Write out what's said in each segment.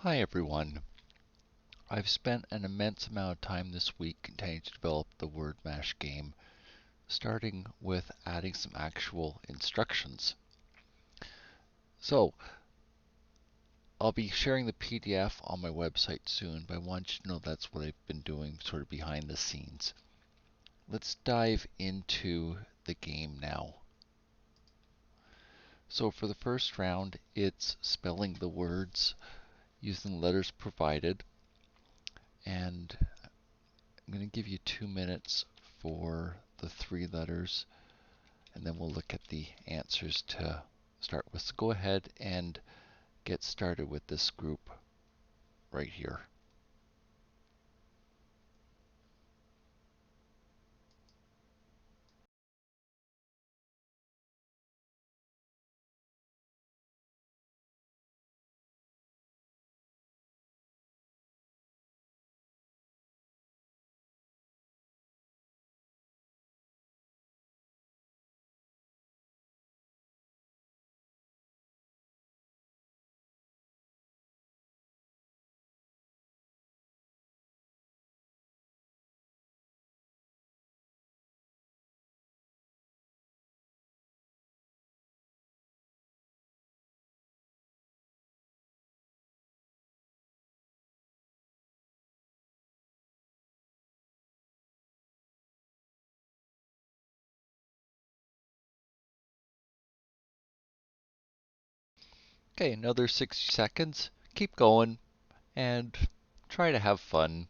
Hi everyone. I've spent an immense amount of time this week continuing to develop the word mash game, starting with adding some actual instructions. So, I'll be sharing the PDF on my website soon, but I want you to know that's what I've been doing sort of behind the scenes. Let's dive into the game now. So for the first round, it's spelling the words using the letters provided, and I'm going to give you 2 minutes for the 3 letters, and then we'll look at the answers to start with. So go ahead and get started with this group right here. Okay, another 60 seconds. Keep going and try to have fun.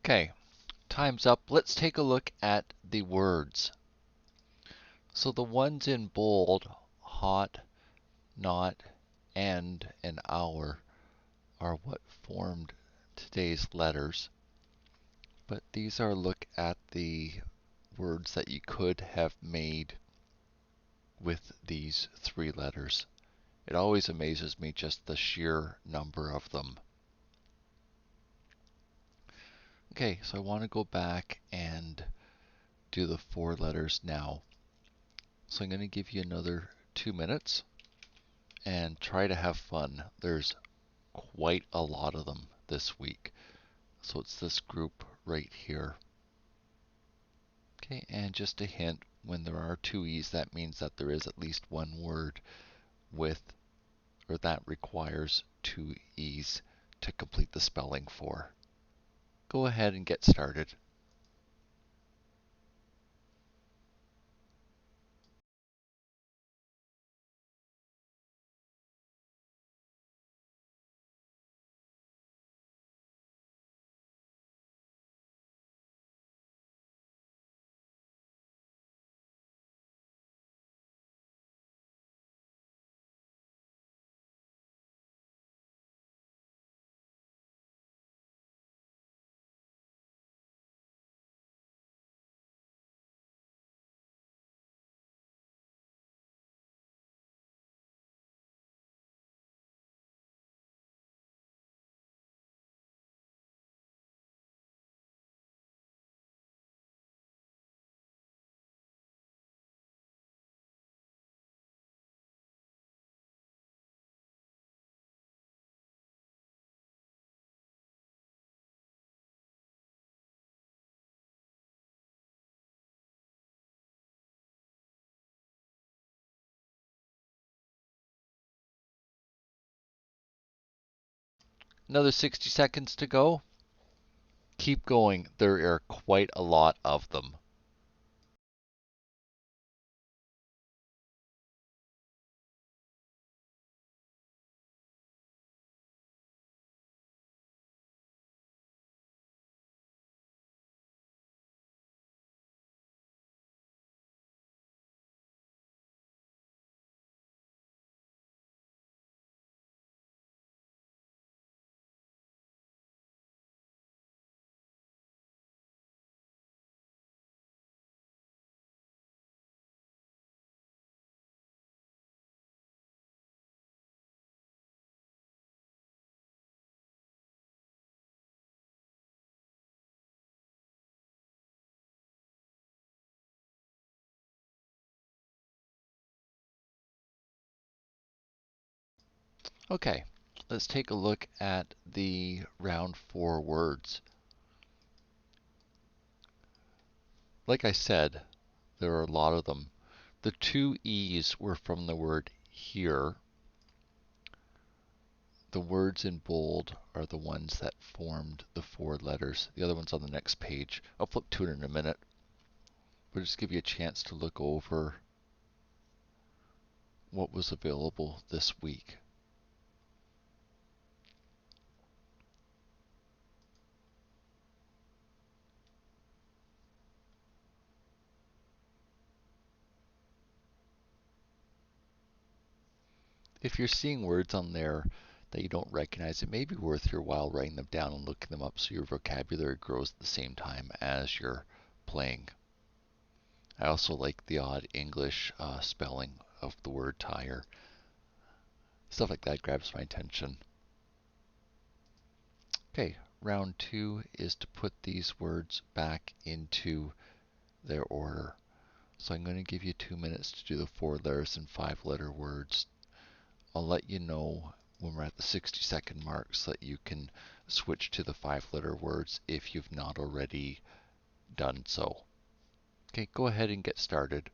Okay, time's up. Let's take a look at the words. So the ones in bold, hot, not, and hour, are what formed today's letters. But these are a look at the words that you could have made with these 3 letters. It always amazes me just the sheer number of them. Okay, so I want to go back and do the 4 letters now. So I'm going to give you another 2 minutes and try to have fun. There's quite a lot of them this week. So it's this group right here. Okay, and just a hint, when there are 2 E's, that means that there is at least one word with, or that requires 2 E's to complete the spelling for. Go ahead and get started. Another 60 seconds to go. Keep going. There are quite a lot of them. Okay, let's take a look at the round 4 words. Like I said, there are a lot of them. The 2 E's were from the word here. The words in bold are the ones that formed the 4 letters. The other one's on the next page. I'll flip to it in a minute. But just give you a chance to look over what was available this week. If you're seeing words on there that you don't recognize, it may be worth your while writing them down and looking them up so your vocabulary grows at the same time as you're playing. I also like the odd English spelling of the word tire. Stuff like that grabs my attention. Okay, round 2 is to put these words back into their order. So I'm going to give you 2 minutes to do the 4 letters and 5 letter words. I'll let you know when we're at the 60-second mark so that you can switch to the 5 letter words if you've not already done so. Okay, go ahead and get started.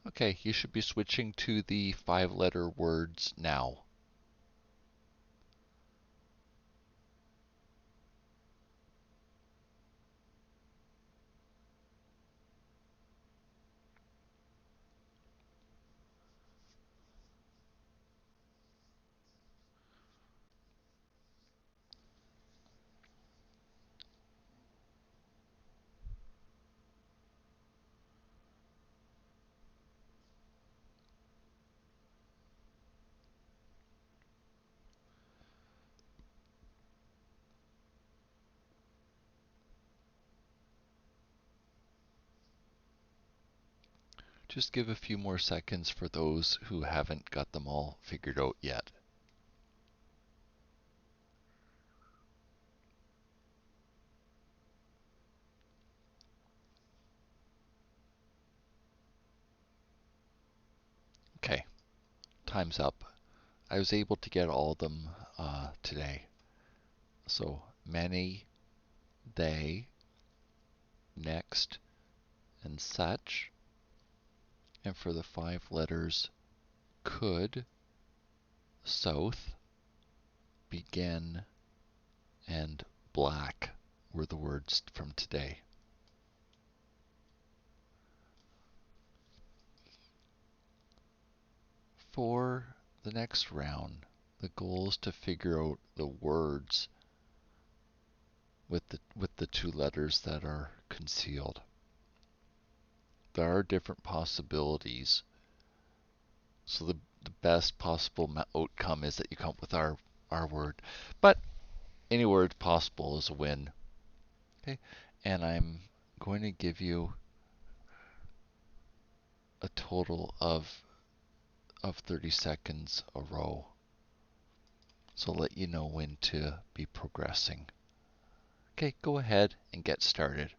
Okay, you should be switching to the 5 letter words now. Just give a few more seconds for those who haven't got them all figured out yet. Okay, time's up. I was able to get all of them today. So many, they, next, and such. And for the 5 letters, could, south, begin, and black were the words from today. For the next round, the goal is to figure out the words with the two letters that are concealed. There are different possibilities. So the best possible outcome is that you come up with our word. But any word possible is a win. Okay, and I'm going to give you a total of 30 seconds a row. So I'll let you know when to be progressing. Okay, go ahead and get started.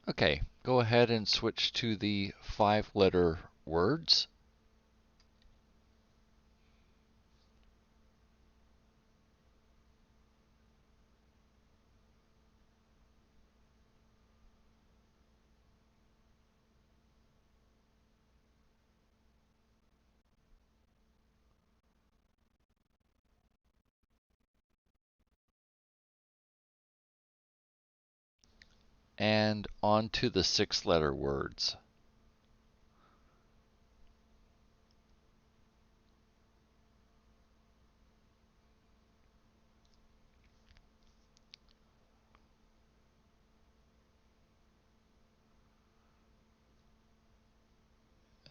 Okay, go ahead and switch to the 5-letter words. And on to the 6-letter words.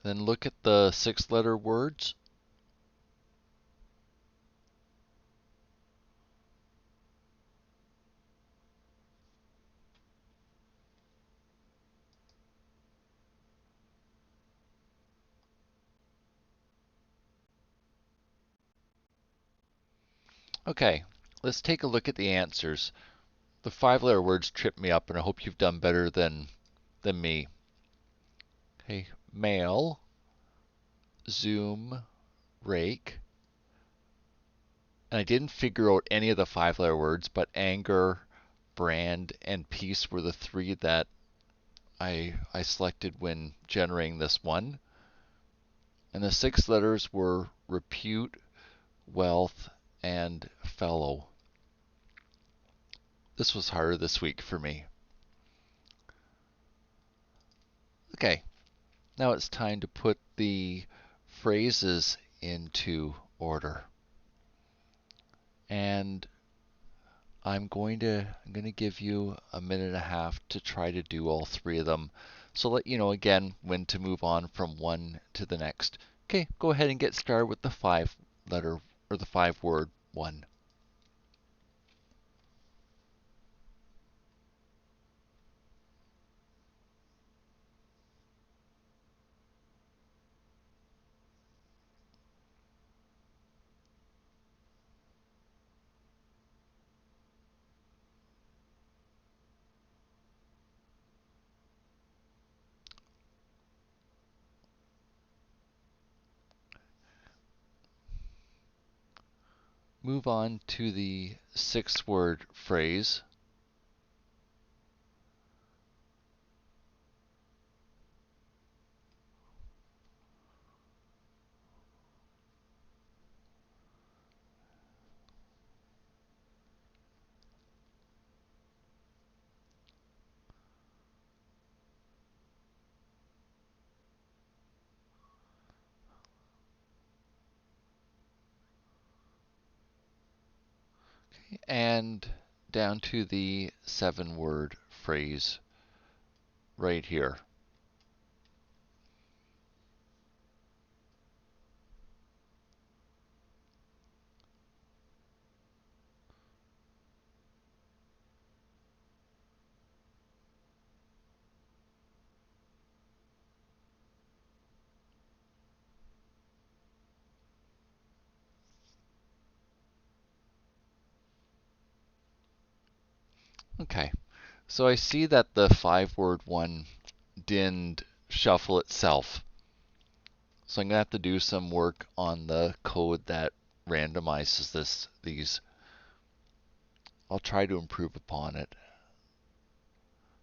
Then look at the 6-letter words. Okay, let's take a look at the answers. The 5-letter words tripped me up, and I hope you've done better than me. Okay, mail, zoom, rake. And I didn't figure out any of the 5-letter words, but anger, brand, and peace were the 3 that I selected when generating this one. And the 6 letters were repute, wealth, and fellow. This was harder this week for me. Okay, now it's time to put the phrases into order. And I'm going to give you a minute and a half to try to do all 3 of them. So let you know again when to move on from one to the next. Okay, go ahead and get started with the 5-letter or the 5-word one. Move on to the 6-word phrase. And down to the 7-word phrase right here. Okay, so I see that the 5-word one didn't shuffle itself. So I'm going to have to do some work on the code that randomizes these. I'll try to improve upon it.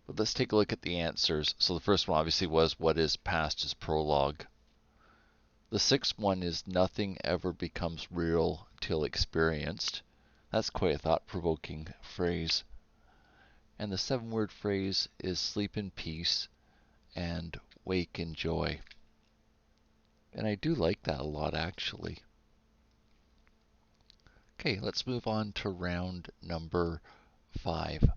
But let's take a look at the answers. So the first one obviously was, what is past is prologue. The sixth one is, nothing ever becomes real till experienced. That's quite a thought-provoking phrase. And the 7-word phrase is, sleep in peace and wake in joy. And I do like that a lot, actually. Okay, let's move on to round number 5.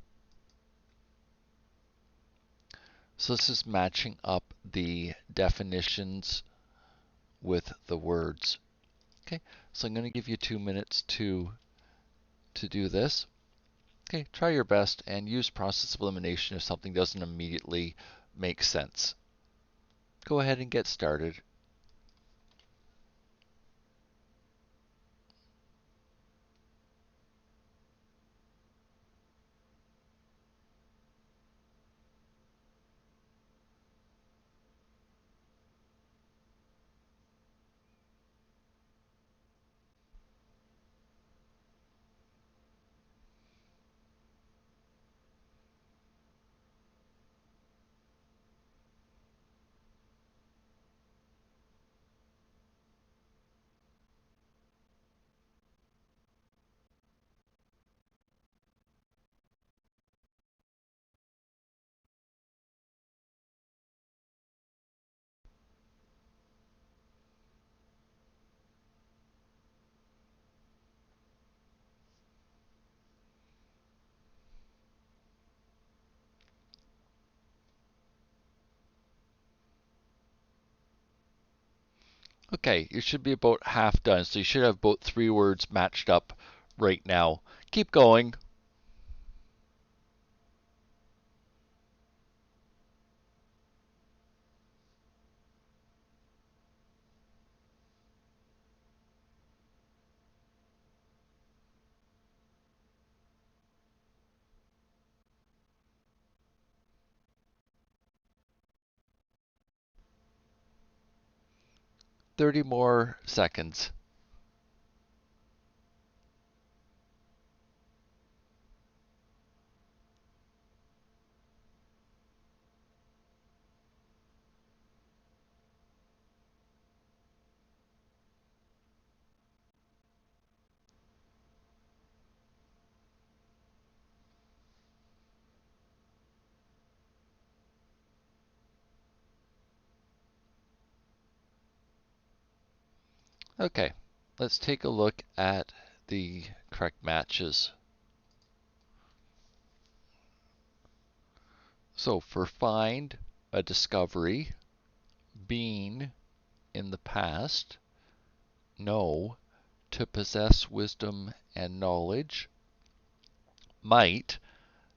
So this is matching up the definitions with the words. Okay, so I'm going to give you 2 minutes to do this. Okay, try your best and use process of elimination if something doesn't immediately make sense. Go ahead and get started. Okay, you should be about half done, so you should have about 3 words matched up right now. Keep going. Thirty more seconds. Okay, let's take a look at the correct matches. So for find, a discovery, being, in the past, know, to possess wisdom and knowledge, might,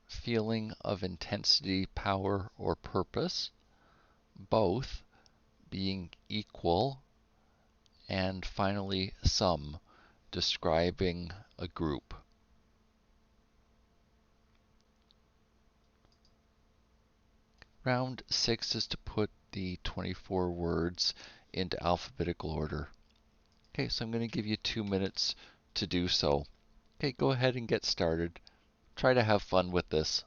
feeling of intensity, power, or purpose, both, being equal, and finally some, describing a group. Round 6 is to put the 24 words into alphabetical order. Okay, so I'm going to give you 2 minutes to do so. Okay, go ahead and get started. Try to have fun with this.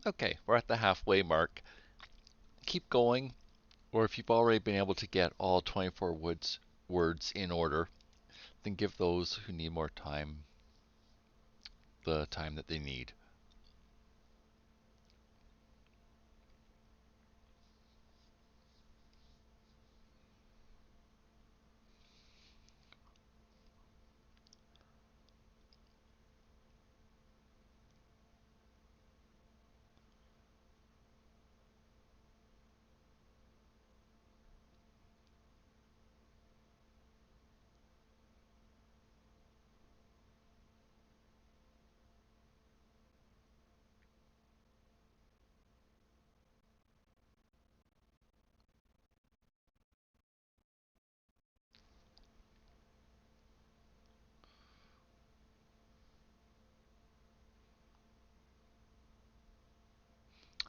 Okay, we're at the halfway mark. Keep going, or if you've already been able to get all 24 words in order, then give those who need more time the time that they need.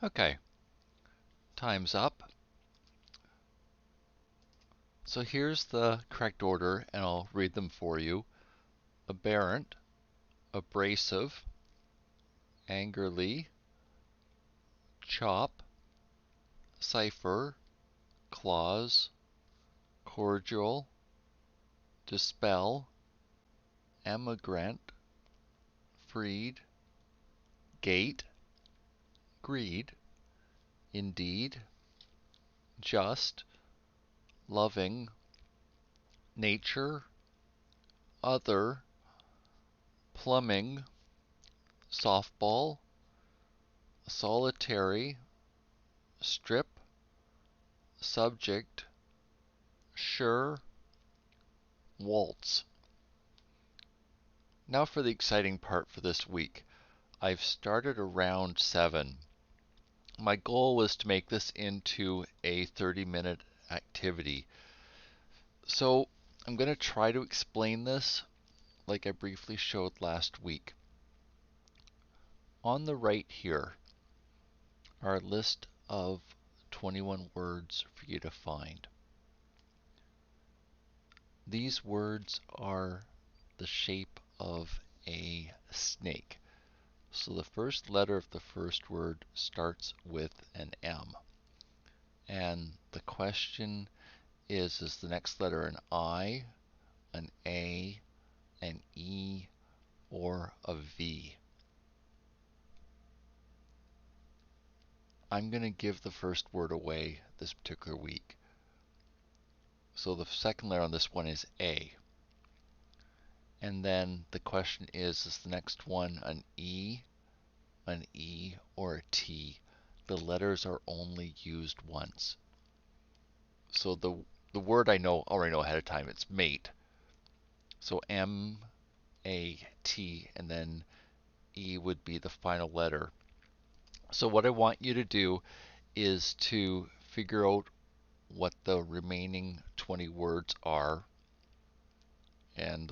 Okay, time's up. So here's the correct order, and I'll read them for you. Aberrant, abrasive, angrily, chop, cipher, clause, cordial, dispel, emigrant, freed, gate, greed, indeed, just, loving, nature, other, plumbing, softball, solitary, strip, subject, sure, waltz. Now for the exciting part for this week. I've started around 7. My goal was to make this into a 30-minute activity. So I'm going to try to explain this like I briefly showed last week. On the right here are a list of 21 words for you to find. These words are the shape of a snake. So the first letter of the first word starts with an M. And the question is the next letter an I, an A, an E, or a V? I'm going to give the first word away this particular week. So the second letter on this one is A. And then the question is the next one an E, or a T? The letters are only used once. So the word I already know ahead of time, it's mate. So M, A, T, and then E would be the final letter. So what I want you to do is to figure out what the remaining 20 words are. And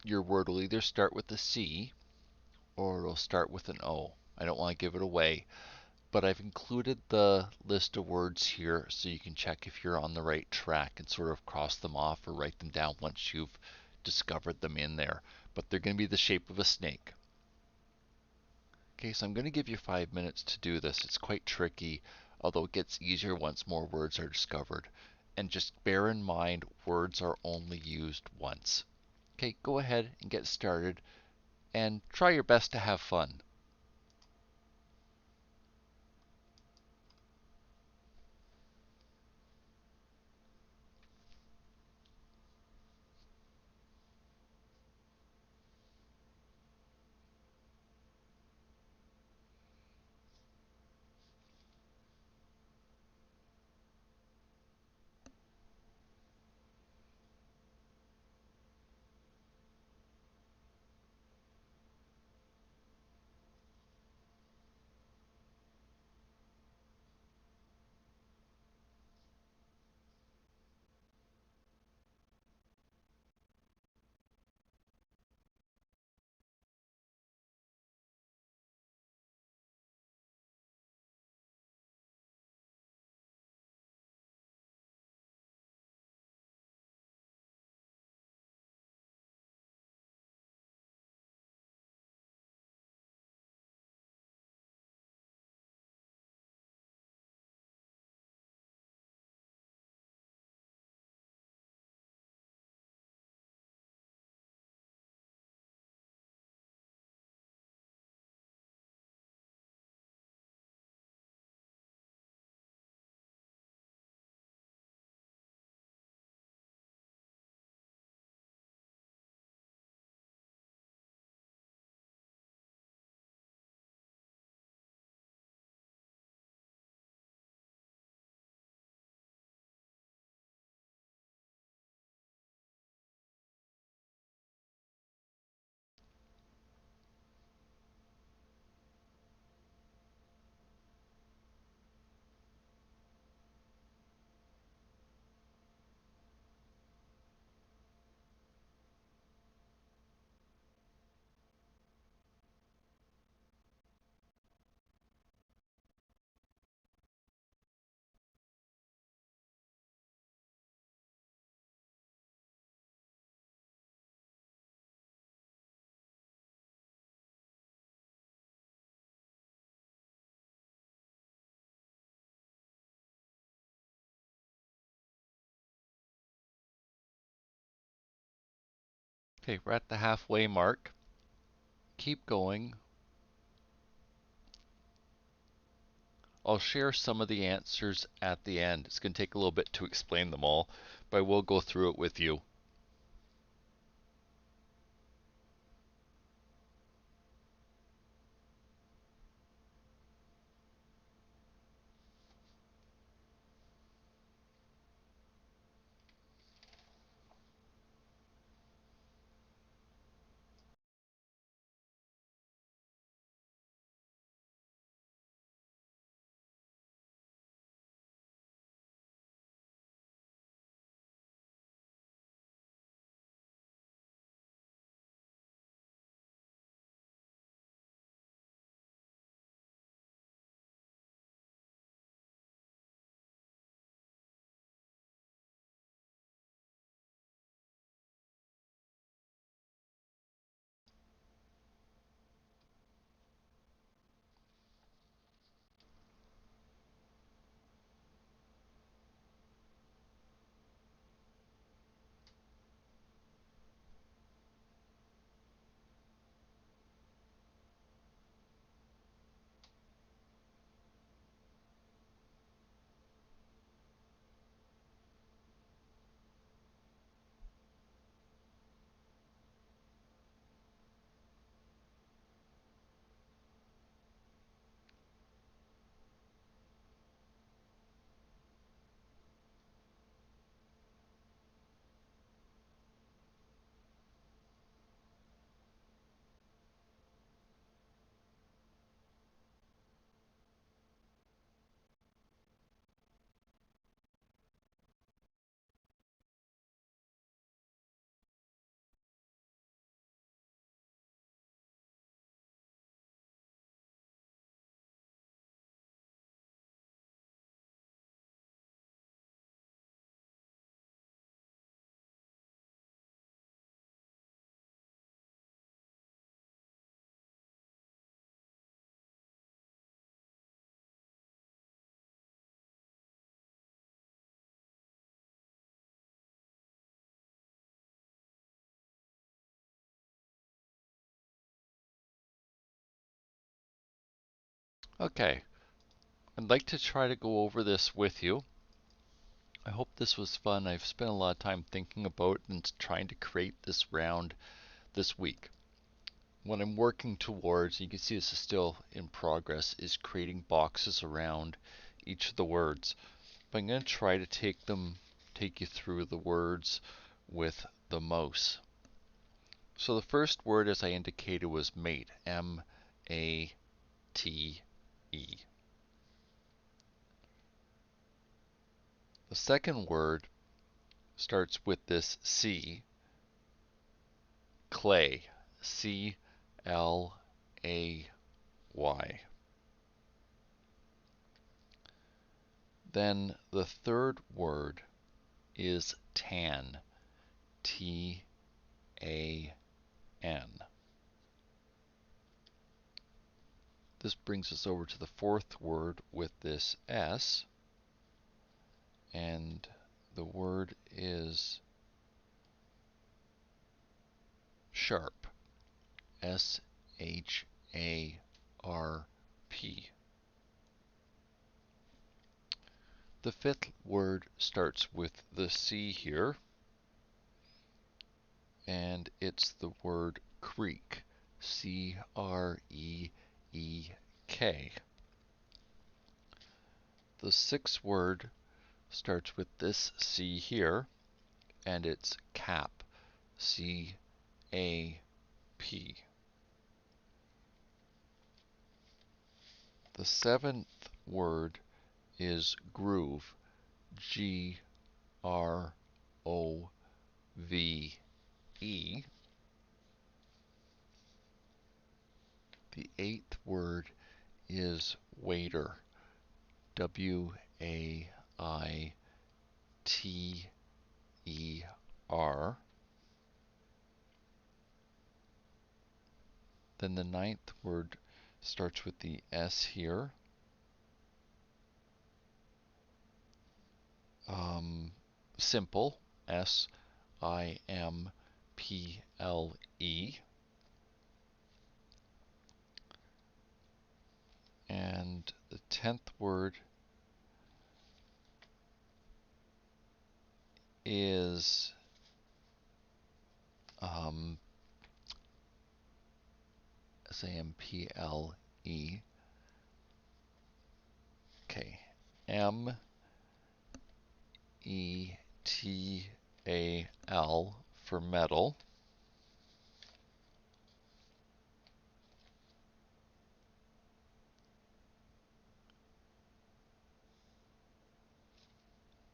your word will either start with a C or it'll start with an O. I don't want to give it away, but I've included the list of words here so you can check if you're on the right track and sort of cross them off or write them down once you've discovered them in there. But they're going to be the shape of a snake. Okay, so I'm going to give you 5 minutes to do this. It's quite tricky, although it gets easier once more words are discovered. And just bear in mind, words are only used once. Okay, go ahead and get started and try your best to have fun. Okay, we're at the halfway mark. Keep going. I'll share some of the answers at the end. It's going to take a little bit to explain them all, but I will go through it with you. Okay, I'd like to try to go over this with you. I hope this was fun. I've spent a lot of time thinking about and trying to create this round this week. What I'm working towards, you can see this is still in progress, is creating boxes around each of the words. But I'm going to try to take you through the words with the mouse. So the first word, as I indicated, was mate. M-A-T-E. The second word starts with this C. Clay. C-L-A-Y. Then the third word is tan. T-A-N. This brings us over to the fourth word with this S, and the word is sharp. S-H-A-R-P. The fifth word starts with the C here, and it's the word creek. C-R-E-E-K. The sixth word starts with this C here, and it's cap. C-A-P. The seventh word is groove. G-R-O-V-E. The eighth word is waiter. W-A-I-T-E-R. Then the ninth word starts with the S here. Simple. S-I-M-P-L-E. P-L-E. And the 10th word is S-A-M-P-L-E. Okay, M-E-T-A-L for metal.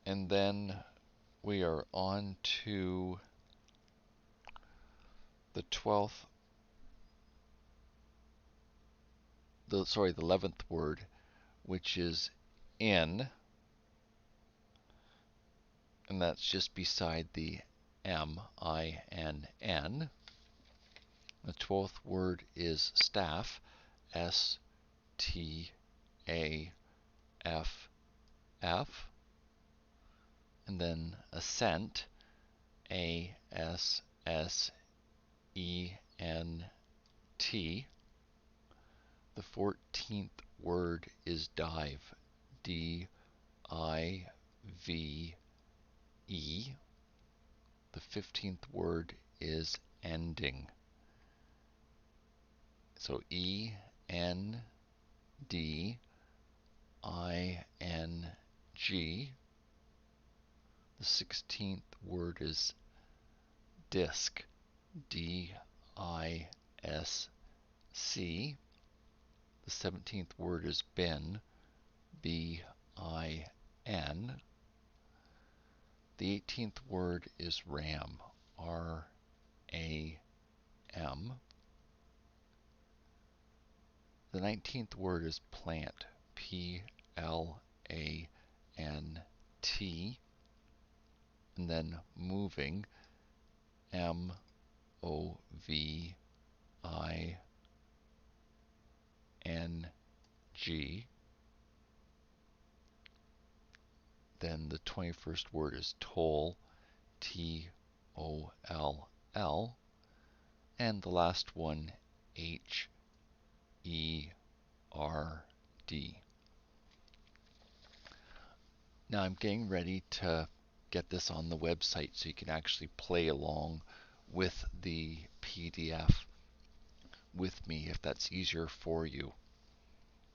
And then we are on to the 12th, the 11th word, which is in, and that's just beside the M-I-N-N. The 12th word is staff, S-T-A-F-F, and then ascent, A-S-S-E-N-T. The 14th word is dive, D-I-V-E. The 15th word is ending. So E-N-D-I-N-G. The 16th word is disc, D-I-S-C. The 17th word is bin, B-I-N. The 18th word is ram, R-A-M. The 19th word is plant, P-L-A-N-T. And then moving, M-O-V-I-N-G. Then the 21st word is toll, T-O-L-L. And the last one, H-E-R-D. Now I'm getting ready to get this on the website so you can actually play along with the PDF with me if that's easier for you.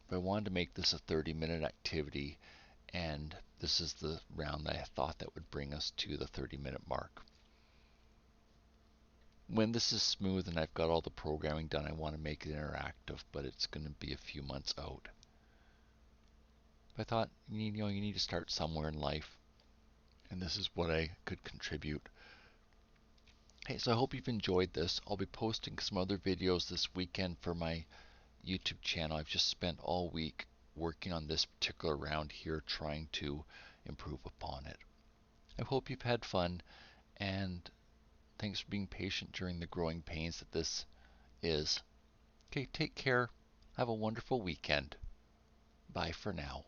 But I wanted to make this a 30-minute activity, and this is the round that I thought that would bring us to the 30-minute mark. When this is smooth and I've got all the programming done, I want to make it interactive, but it's going to be a few months out. But I thought, you need to start somewhere in life, and this is what I could contribute. Hey, so I hope you've enjoyed this. I'll be posting some other videos this weekend for my YouTube channel. I've just spent all week working on this particular round here, trying to improve upon it. I hope you've had fun, and thanks for being patient during the growing pains that this is. Okay, take care. Have a wonderful weekend. Bye for now.